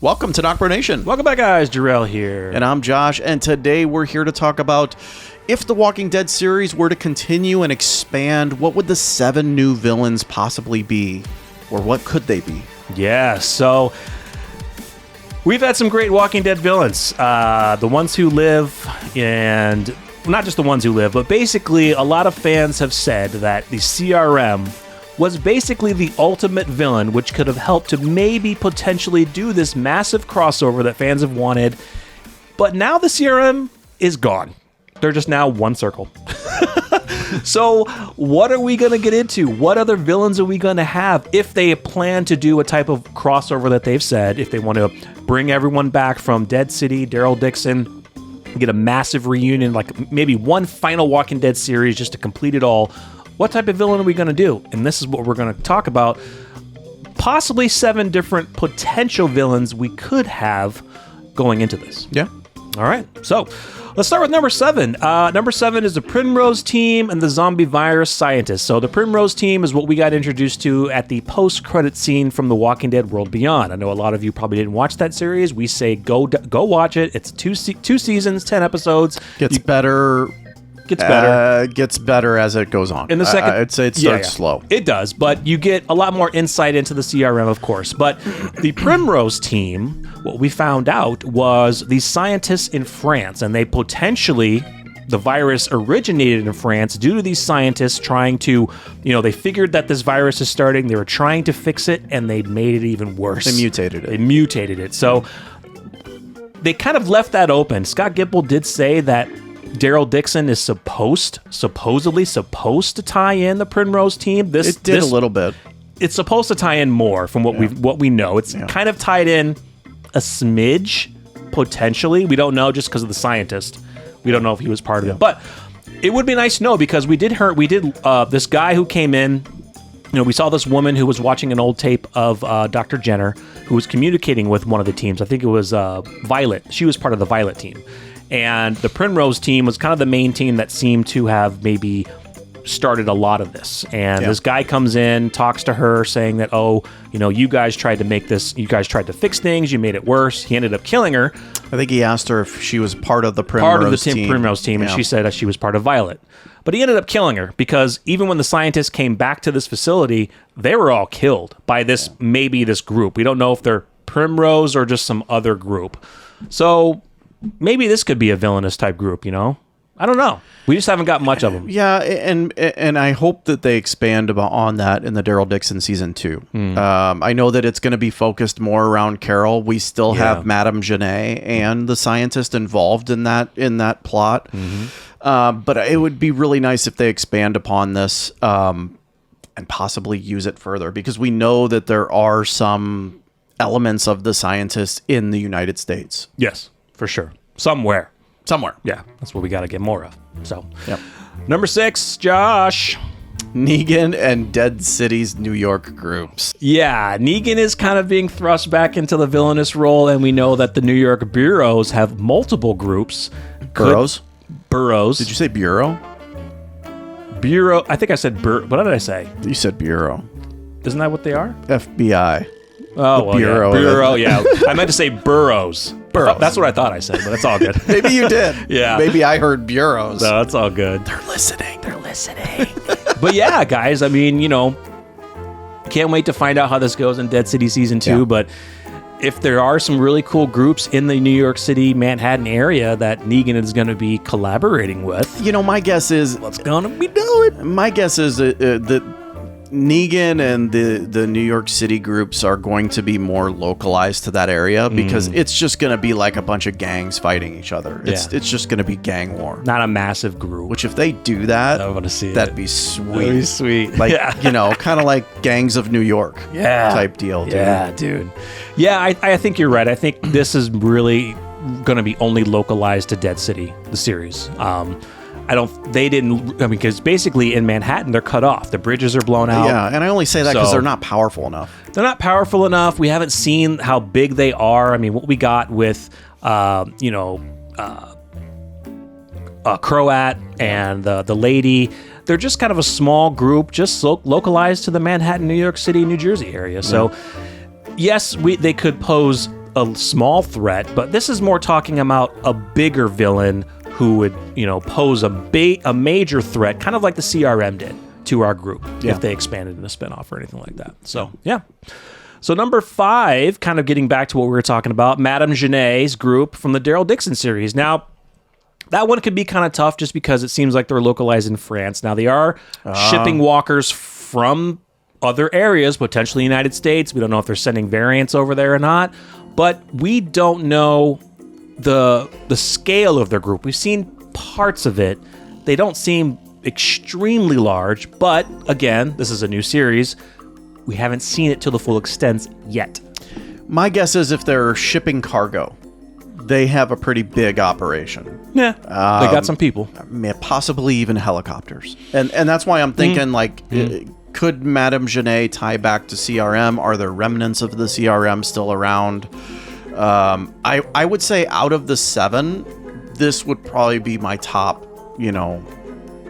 Welcome to NocBro Nation. Welcome back, guys. Jarrell here. And I'm Josh, and today we're here to talk about if the Walking Dead series were to continue and expand, what would the 7 new villains possibly be? Or what could they be? Yeah, so we've had some great Walking Dead villains. The ones who live, and not just the ones who live, but basically a lot of fans have said that the CRM was basically the ultimate villain, which could have helped to maybe potentially do this massive crossover that fans have wanted. But now the CRM is gone. They're just now one circle. So what are we going to get into? What other villains are we going to have if they plan to do a type of crossover that they've said, if they want to bring everyone back from Dead City, Daryl Dixon, get a massive reunion, like maybe one final Walking Dead series just to complete it all. What type of villain are we going to do? And this is what we're going to talk about. Possibly 7 different potential villains we could have going into this. Yeah. All right. So let's start with number 7. Number 7 is the Primrose Team and the Zombie Virus Scientists. So the Primrose Team is what we got introduced to at the post-credit scene from The Walking Dead World Beyond. I know a lot of you probably didn't watch that series. We say go watch it. It's two seasons, 10 episodes. Gets better as it goes on. In the second, I'd say it starts slow. It does, but you get a lot more insight into the CRM, of course. But the Primrose Team, what we found out was these scientists in France, and they potentially, the virus originated in France due to these scientists trying to, they figured that this virus is starting, they were trying to fix it, and they made it even worse. They mutated it. So they kind of left that open. Scott Gimple did say that Daryl Dixon is supposedly supposed to tie in the Primrose Team. It did a little bit. It's supposed to tie in more from what we know. It's kind of tied in a smidge, potentially. We don't know just because of the scientist. We don't know if he was part of it. But it would be nice to know because we did this guy who came in. We saw this woman who was watching an old tape of Dr. Jenner, who was communicating with one of the teams. I think it was Violet. She was part of the Violet team. And the Primrose Team was kind of the main team that seemed to have maybe started a lot of this. And this guy comes in, talks to her, saying that, you guys tried to make this, you guys tried to fix things, you made it worse. He ended up killing her. I think he asked her if she was part of the Primrose team. Primrose Team, and she said that she was part of Violet. But he ended up killing her because even when the scientists came back to this facility, they were all killed by this group. We don't know if they're Primrose or just some other group. So maybe this could be a villainous type group, I don't know. We just haven't got much of them. Yeah, and I hope that they expand on that in the Daryl Dixon season 2. I know that it's going to be focused more around Carol. We still have Madame Genet and the scientist involved in that plot. But it would be really nice if they expand upon this and possibly use it further, because we know that there are some elements of the scientists in the United States. Yes. For sure. Somewhere. Yeah. That's what we got to get more of. So, Number 6, Josh. Negan and Dead City's New York groups. Yeah, Negan is kind of being thrust back into the villainous role, and we know that the New York bureaus have multiple groups. Boroughs? Did you say bureau? Bureau. I think I said what did I say? You said bureau. Isn't that what they are? FBI. Oh, well, bureau. Bureau, yeah. I meant to say burrows. That's what I thought I said, but it's all good. Maybe you did. Yeah. Maybe I heard bureaus. No, it's all good. They're listening. But yeah, guys, I mean, can't wait to find out how this goes in Dead City Season 2, but if there are some really cool groups in the New York City, Manhattan area that Negan is going to be collaborating with, my guess is what's going to be doing? My guess is that Negan and the New York City groups are going to be more localized to that area, because it's just going to be like a bunch of gangs fighting each other. It's just going to be gang war. Not a massive group. Which if they do that, I want to see that'd be sweet. That'd be sweet. Like, kind of like Gangs of New York type deal. Dude. Yeah, dude. Yeah, I think you're right. I think this is really going to be only localized to Dead City, the series. Because basically in Manhattan, they're cut off. The bridges are blown out. Yeah, and I only say that because they're not powerful enough. They're not powerful enough. We haven't seen how big they are. I mean, what we got with, Croat and the lady, they're just kind of a small group, just localized to the Manhattan, New York City, New Jersey area. So, yes, they could pose a small threat, but this is more talking about a bigger villain who would, pose a major threat, kind of like the CRM did to our group if they expanded in a spinoff or anything like that. So, yeah. So number 5, kind of getting back to what we were talking about, Madame Gené's group from the Daryl Dixon series. Now, that one could be kind of tough just because it seems like they're localized in France. Now, they are shipping walkers from other areas, potentially United States. We don't know if they're sending variants over there or not, but we don't know the scale of their group. We've seen parts of it. They don't seem extremely large, but again, this is a new series. We haven't seen it to the full extent yet. My guess is if they're shipping cargo, they have a pretty big operation. Yeah, they got some people. Possibly even helicopters. And that's why I'm thinking, could Madame Gené tie back to CRM? Are there remnants of the CRM still around? I would say out of the 7, this would probably be my top,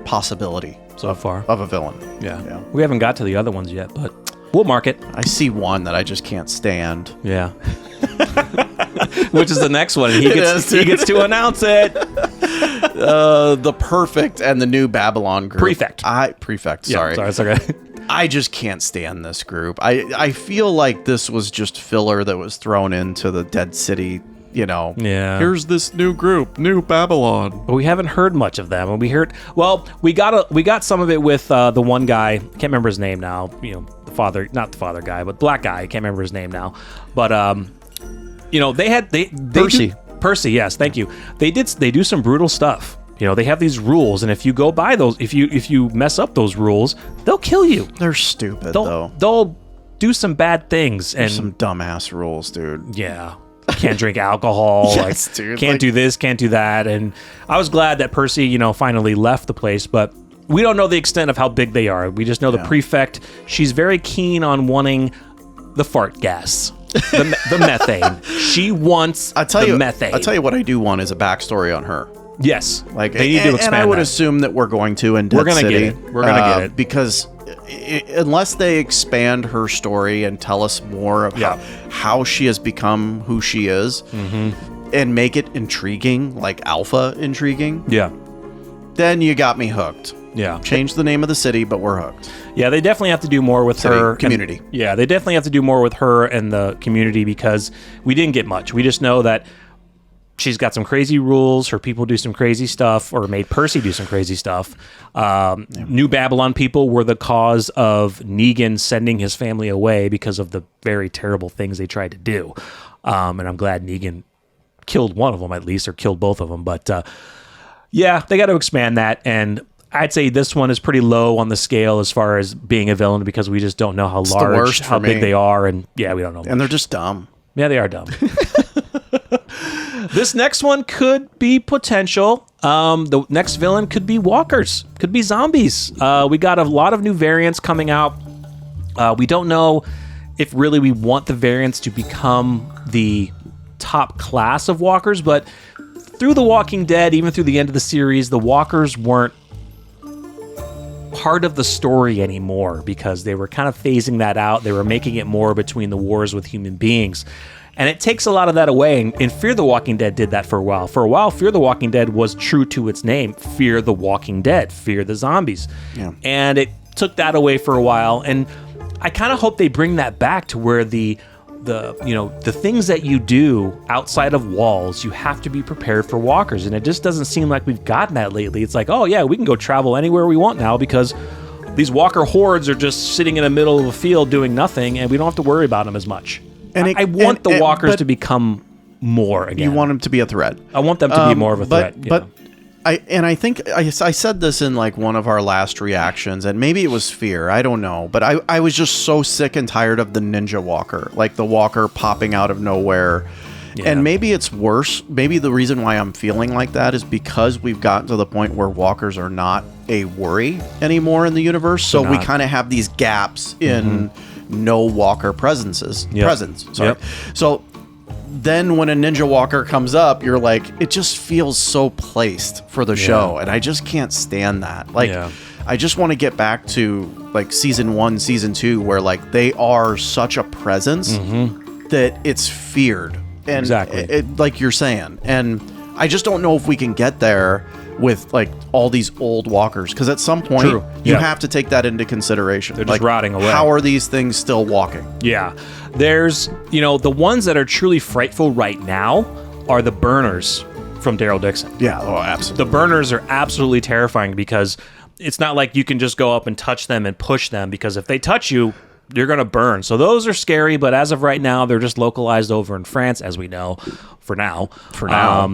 possibility so far of a villain. Yeah. We haven't got to the other ones yet, but we'll mark it. I see one that I just can't stand. Yeah. Which is the next one. He gets to announce it. The Perfect and the New Babylon group. Prefect. Sorry. Yeah, sorry, it's okay. I just can't stand this group. I feel like this was just filler that was thrown into the Dead City. Yeah. Here's this new group, New Babylon. But we haven't heard much of them. We got some of it with the one guy. Can't remember his name now. The father, not the father guy, but black guy. Can't remember his name now. But they Percy. Yes, thank you. They do some brutal stuff. They have these rules, and if you go by those, if you mess up those rules, they'll kill you. They're stupid, They'll do some bad things. There's some dumbass rules, dude. Yeah. Can't drink alcohol. Yes, dude. Can't do this, can't do that. And I was glad that Percy, finally left the place, but we don't know the extent of how big they are. We just know the prefect, she's very keen on wanting the fart gas. The methane. She wants the methane. I'll tell you what I do want is a backstory on her. Yes. They need to expand and I would assume that we're going to in Dead City. We're going to get it. Because unless they expand her story and tell us more of how she has become who she is and make it intriguing, like alpha intriguing, then you got me hooked. Yeah. Change the name of the city, but we're hooked. Yeah, they definitely have to do more with her. Community. They definitely have to do more with her and the community because we didn't get much. We just know that she's got some crazy rules. Her people do some crazy stuff, or made Percy do some crazy stuff. New Babylon people were the cause of Negan sending his family away because of the very terrible things they tried to do. And I'm glad Negan killed one of them at least, or killed both of them. But they got to expand that. And I'd say this one is pretty low on the scale as far as being a villain because we just don't know how large, how big they are. And we don't know. And they're just dumb. Yeah, they are dumb. This next one could be potential. The next villain could be walkers, could be zombies. We got a lot of new variants coming out. We don't know if really we want the variants to become the top class of walkers, but through The Walking Dead, even through the end of the series, the walkers weren't part of the story anymore because they were kind of phasing that out. They were making it more between the wars with human beings. And it takes a lot of that away. And Fear the Walking Dead did that for a while. For a while, Fear the Walking Dead was true to its name. Fear the Walking Dead. Fear the zombies. Yeah. And it took that away for a while. And I kind of hope they bring that back to where the things that you do outside of walls, you have to be prepared for walkers. And it just doesn't seem like we've gotten that lately. It's like, oh yeah, we can go travel anywhere we want now because these walker hordes are just sitting in the middle of a field doing nothing and we don't have to worry about them as much. And I want the walkers to become more again. You want them to be a threat. I want them to be more of a threat. But I think I said this in like one of our last reactions, and maybe it was fear. I don't know. But I was just so sick and tired of the ninja walker, like the walker popping out of nowhere. Yeah. And maybe it's worse. Maybe the reason why I'm feeling like that is because we've gotten to the point where walkers are not a worry anymore in the universe. So we kind of have these gaps in no walker presence. Sorry. Yep. So then when a ninja walker comes up, you're like, it just feels so placed for the show. And I just can't stand that. Like, I just want to get back to like season 1, season 2, where like they are such a presence that it's feared. And exactly. Like you're saying. And I just don't know if we can get there with like all these old walkers, because at some point you have to take that into consideration. They're just rotting away. How are these things still walking? Yeah. There's, the ones that are truly frightful right now are the burners from Daryl Dixon. Yeah, absolutely. The burners are absolutely terrifying because it's not like you can just go up and touch them and push them, because if they touch you, you're going to burn. So those are scary, but as of right now, they're just localized over in France, as we know, for now.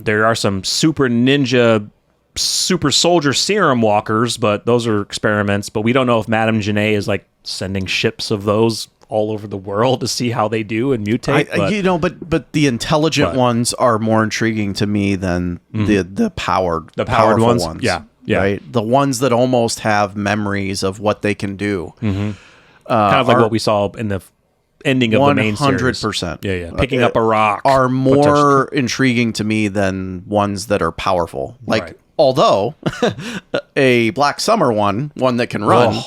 There are some super ninja, super soldier serum walkers, but those are experiments. But we don't know if Madame Genet is like sending ships of those all over the world to see how they do and mutate. But the intelligent ones are more intriguing to me than the powered powerful ones. Yeah. Right? The ones that almost have memories of what they can do. Kind of like what we saw in the ending of the main series. 100%. Yeah. Picking up a rock. Are more intriguing to me than ones that are powerful. Like, although a Black Summer one that can run,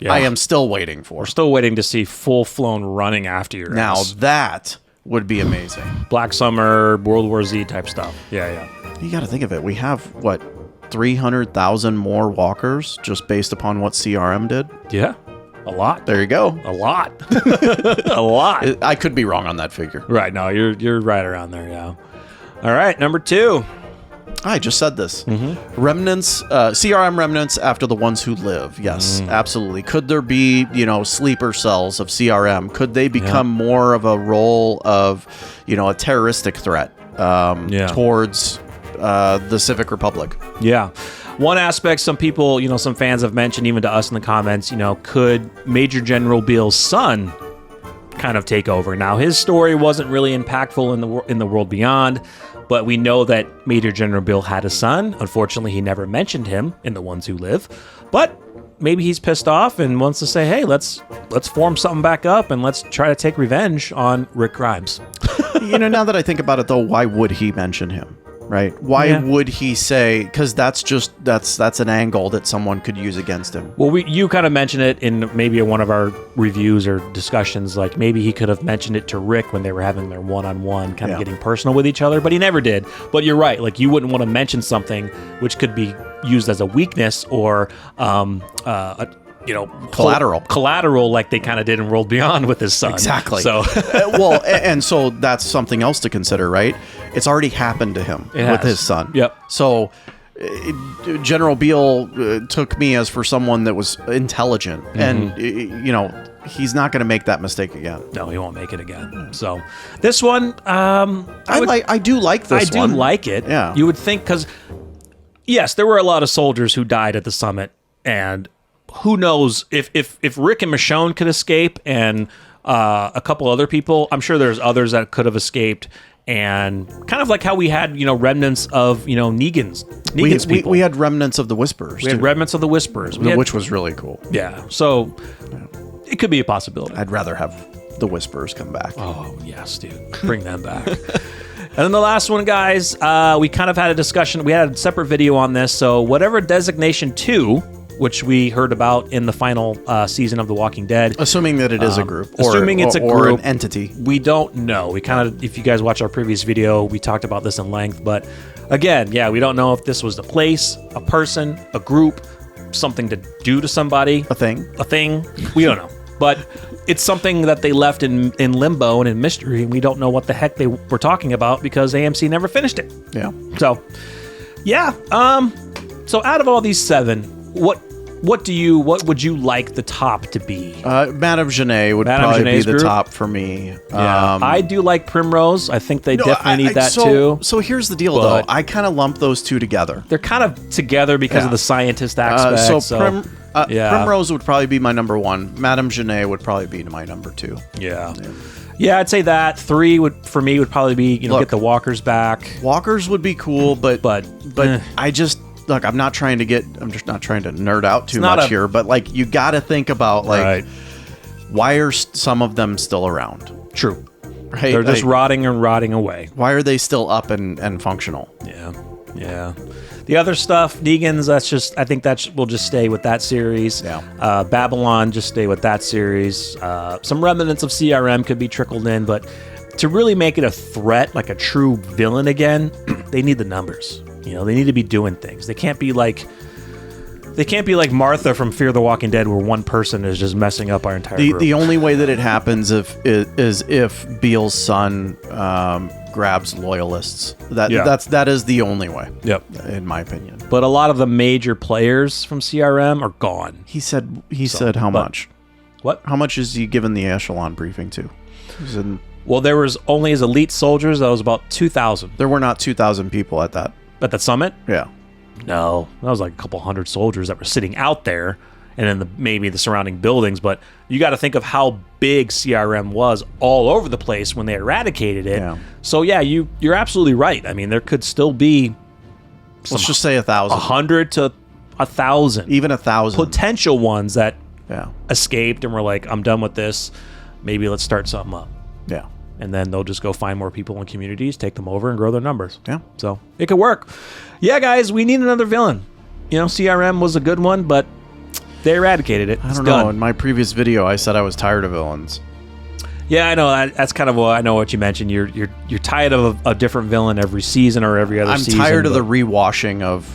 I am still waiting for. We're still waiting to see full-flown running after your ass. Now that would be amazing. Black Summer, World War Z type stuff. Yeah. You got to think of it. We have, 300,000 more walkers just based upon what CRM did? Yeah. A lot. There you go. A lot. A lot. I could be wrong on that figure. Right. No, you're right around there, yeah. All right, number 2. I just said this. Remnants, CRM remnants after the ones who live. Yes, absolutely. Could there be, sleeper cells of CRM? Could they become more of a role of, a terroristic threat towards the Civic Republic? Yeah. One aspect some people, some fans have mentioned, even to us in the comments, could Major General Beale's son kind of take over? Now, his story wasn't really impactful in the world beyond, but we know that Major General Beale had a son. Unfortunately, he never mentioned him in The Ones Who Live, but maybe he's pissed off and wants to say, hey, let's form something back up and let's try to take revenge on Rick Grimes. Now that I think about it, though, why would he mention him? Right? Why would he say? Because that's an angle that someone could use against him. Well, you kind of mentioned it in maybe one of our reviews or discussions. Like maybe he could have mentioned it to Rick when they were having their one-on-one, kind of getting personal with each other, but he never did. But you're right. Like you wouldn't want to mention something which could be used as a weakness or collateral like they kind of did in World Beyond with his son. Exactly. So and so that's something else to consider, right? It's already happened to him with his son. Yep. So General Beale took me as for someone that was intelligent, and he's not going to make that mistake again. No, he won't make it again. So this one, I do like this one. I do like it. Yeah. You would think, because yes, there were a lot of soldiers who died at the summit, and who knows if Rick and Michonne could escape, and a couple other people, I'm sure there's others that could have escaped. And kind of like how we had, Remnants of, Negan's people. We had remnants of the Whisperers. We had remnants of the Whisperers. Which was really cool. Yeah. So it could be a possibility. I'd rather have the Whisperers come back. Oh, yes, dude. Bring them back. And then the last one, guys, we kind of had a discussion. We had a separate video on this. So whatever Designation 2, which we heard about in the final season of The Walking Dead. Assuming that it is a group. Assuming it's a group. Or an entity. We don't know. We kind of, if you guys watch our previous video, we talked about this in length. But again, we don't know if this was the place, a person, a group, something to do to somebody. A thing. We don't know. But it's something that they left in limbo and in mystery, and we don't know what the heck they were talking about because AMC never finished it. Yeah. So, so out of all these 7, what would you like the top to be? Madame Genet would probably be the top for me. Yeah. I do like Primrose. I think they definitely need that too. So here's the deal, though. I kind of lump those two together. They're kind of together because of the scientist aspect. Primrose would probably be my number 1. Madame Genet would probably be my number 2. Yeah, I'd say that 3 would probably be get the walkers back. Walkers would be cool, but I just. Look, I'm just not trying to nerd out too much here, but like you got to think about why are some of them still around? True. Right? They're just rotting away. Why are they still up and functional? Yeah. The other stuff, Negan's, I think we'll just stay with that series. Yeah. Babylon, just stay with that series. Some remnants of CRM could be trickled in, but to really make it a threat, like a true villain again, they need the numbers. You know, they need to be doing things. They can't be like Martha from Fear the Walking Dead, where one person is just messing up our entire group. The only way that it happens is if Beale's son grabs loyalists. That is the only way. Yep, in my opinion. But a lot of the major players from CRM are gone. He said how much? What? How much is he given the echelon briefing to? Well, there was only his elite soldiers. That was about 2,000. There were not 2,000 people at that summit. Yeah. No, that was like a couple hundred soldiers that were sitting out there, and then maybe the surrounding buildings. But you got to think of how big CRM was all over the place when they eradicated it. Yeah. So yeah, you're absolutely right. I mean, there could still be, let's just say 1,000, 100 to 1,000, even 1,000 potential ones that yeah. escaped and were like, I'm done with this. Maybe let's start something up. Yeah. And then they'll just go find more people in communities, take them over, and grow their numbers. Yeah. So it could work. Yeah, guys, we need another villain. You know, CRM was a good one, but they eradicated it. I don't know. In my previous video, I said I was tired of villains. Yeah, I know. That's kind of what I know what you mentioned. You're tired of a different villain every season or every other season. I'm tired of the rewashing of,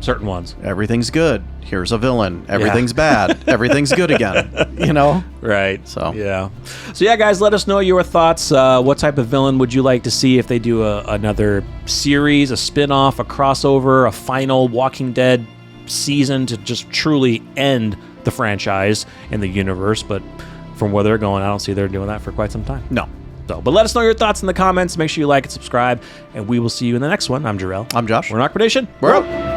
certain ones. Everything's good. Here's a villain. Everything's bad. Everything's good again. Right. So yeah, guys, let us know your thoughts. What type of villain would you like to see if they do another series, a spin-off, a crossover, a final Walking Dead season to just truly end the franchise and the universe? But from where they're going, I don't see they're doing that for quite some time. No. But let us know your thoughts in the comments. Make sure you like and subscribe, and we will see you in the next one. I'm Jarrell. I'm Josh. We're NocBro Nation. We're out.